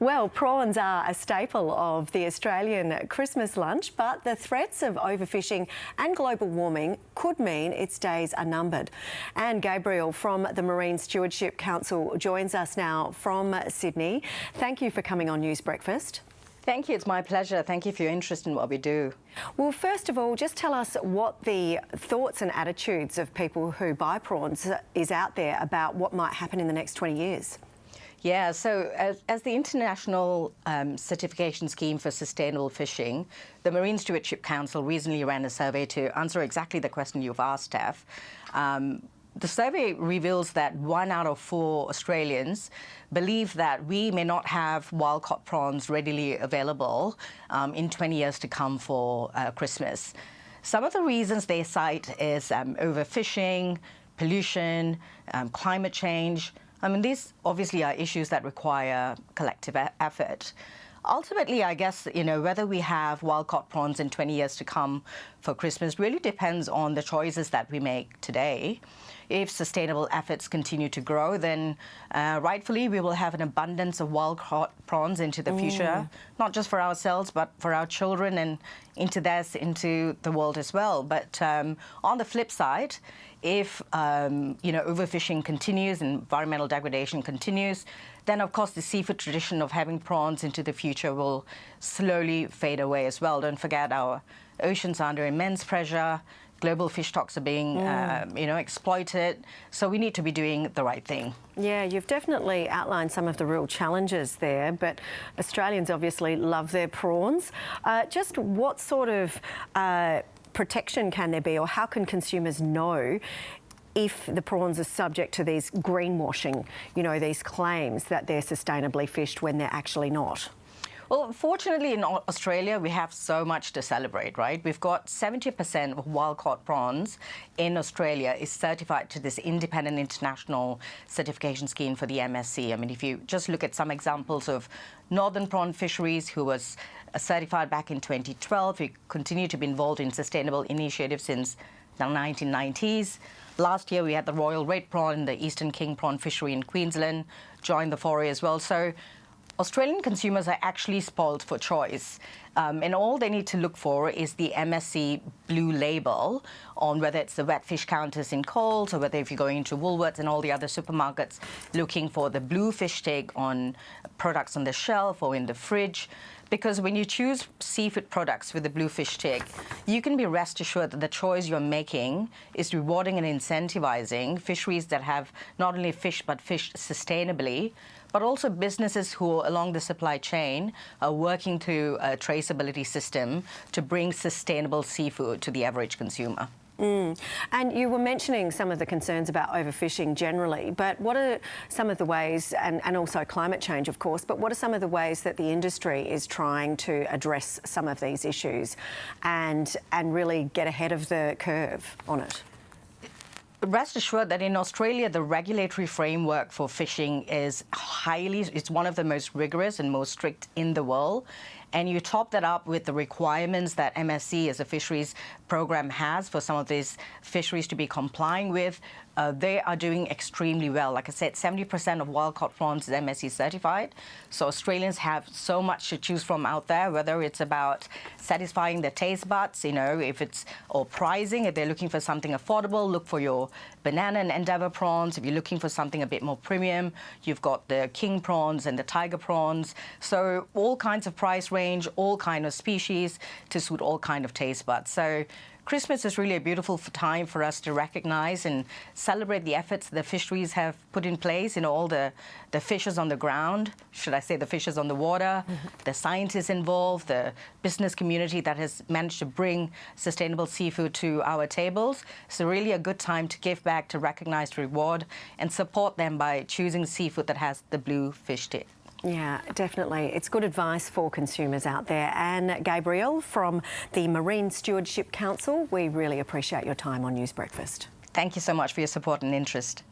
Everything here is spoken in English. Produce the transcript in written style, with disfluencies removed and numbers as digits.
Well, prawns are a staple of the Australian Christmas lunch, but the threats of overfishing and global warming could mean its days are numbered. Anne Gabriel from the Marine Stewardship Council joins us now from Sydney. Thank you for coming on News Breakfast. Thank you, it's my pleasure. Thank you for your interest in what we do. Well, first of all, just tell us what the thoughts and attitudes of people who buy prawns is out there about what might happen in the next 20 years. Yeah, so as the International Certification Scheme for Sustainable Fishing, the Marine Stewardship Council recently ran a survey to answer exactly the question you've asked, Steph. The survey reveals that 1 out of 4 Australians believe that we may not have wild-caught prawns readily available in 20 years to come for Christmas. Some of the reasons they cite is overfishing, pollution, climate change. I mean, these obviously are issues that require collective effort. Ultimately, I guess, whether we have wild-caught prawns in 20 years to come for Christmas really depends on the choices that we make today. If sustainable efforts continue to grow, then rightfully we will have an abundance of wild-caught prawns into the future, not just for ourselves, but for our children and into the world as well. But on the flip side, if overfishing continues and environmental degradation continues, then of course the seafood tradition of having prawns into the future will slowly fade away as well. Don't forget, our oceans are under immense pressure. Global fish stocks are being, exploited. So we need to be doing the right thing. Yeah, you've definitely outlined some of the real challenges there, but Australians obviously love their prawns. Just what sort of protection can there be, or how can consumers know if the prawns are subject to these greenwashing, these claims that they're sustainably fished when they're actually not? Well, fortunately in Australia, we have so much to celebrate, right? We've got 70% of wild-caught prawns in Australia is certified to this independent international certification scheme for the MSC. I mean, if you just look at some examples of northern prawn fisheries, who was certified back in 2012, we continue to be involved in sustainable initiatives since the 1990s. Last year, we had the Royal Red Prawn, the Eastern King Prawn fishery in Queensland, join the foray as well. So Australian consumers are actually spoiled for choice, and all they need to look for is the MSC blue label on whether it's the wet fish counters in Coles or whether if you're going into Woolworths and all the other supermarkets looking for the blue fish tag on products on the shelf or in the fridge. Because when you choose seafood products with the blue fish tag, you can be rest assured that the choice you're making is rewarding and incentivizing fisheries that have not only fished but fished sustainably, but also businesses who along the supply chain are working to a traceability system to bring sustainable seafood to the average consumer. And you were mentioning some of the concerns about overfishing generally, but what are some of the ways, and also climate change of course, but what are some of the ways that the industry is trying to address some of these issues and really get ahead of the curve on it? Rest assured that in Australia, the regulatory framework for fishing is it's one of the most rigorous and most strict in the world. And you top that up with the requirements that MSC as a fisheries program has for some of these fisheries to be complying with. They are doing extremely well. Like I said, 70% of wild-caught prawns is MSC certified. So Australians have so much to choose from out there, whether it's about satisfying their taste buds, or pricing. If they're looking for something affordable, look for your banana and endeavour prawns. If you're looking for something a bit more premium, you've got the king prawns and the tiger prawns. So all kinds of price range, all kind of species to suit all kind of taste buds. So Christmas is really a beautiful time for us to recognize and celebrate the efforts the fisheries have put in place, all the fishers on the ground, should I say the fishers on the water, the scientists involved, the business community that has managed to bring sustainable seafood to our tables. So really a good time to give back, to recognize, reward, and support them by choosing seafood that has the blue fish tag. Yeah, definitely. It's good advice for consumers out there. Anne Gabriel from the Marine Stewardship Council, we really appreciate your time on News Breakfast. Thank you so much for your support and interest.